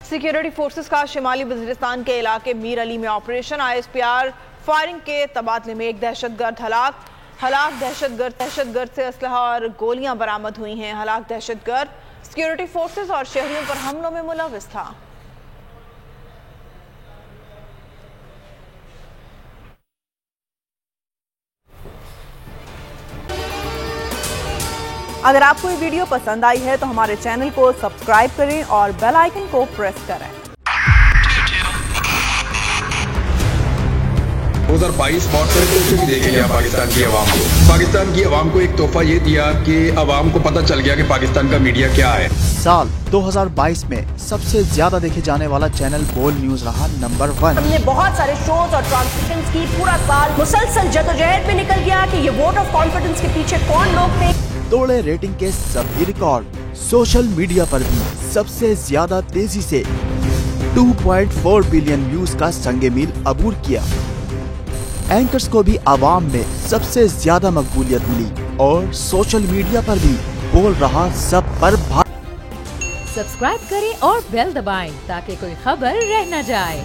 Security forces का शिमाली वजीरिस्तान के इलाके मीर अली में ऑपरेशन। ISPR फायरिंग के तबादले में एक दहशतगर्द हलाक दहशतगर्द से असलहा और गोलियां बरामद हुई हैं। हलाक दहशतगर्द सिक्योरिटी फोर्सेस और शहरियों पर हमलों में मुलविस था। अगर आपको ये वीडियो पसंद आई है तो हमारे चैनल को सब्सक्राइब करें और बेल आइकन को प्रेस करें। 2022 बहुत सारे तोहफे भी देके गया पाकिस्तान की आवाम को। पाकिस्तान की आवाम को एक तोहफा ये दिया कि आवाम को पता चल गया कि पाकिस्तान का मीडिया क्या है। साल 2022 में सबसे ज्यादा देखे जाने वाला चैनल बोल न्यूज रहा नंबर 1। हमने बहुत सारे शोज और ट्रांसमिशंस की। पूरा साल मुसलसल जदोजहद में निकल गया कि ये वोट ऑफ कॉन्फिडेंस के पीछे कौन लोग थे। तोड़े रेटिंग के सभी रिकॉर्ड। सोशल मीडिया पर भी सबसे ज्यादा तेजी से 2.4 बिलियन व्यूज का संगे मील अबूर किया। एंकर्स को भी आवाम में सबसे ज्यादा मकबूलियत मिली और सोशल मीडिया पर भी बोल रहा सब पर सब्सक्राइब करें और बेल दबाएं ताकि कोई खबर रह न जाए।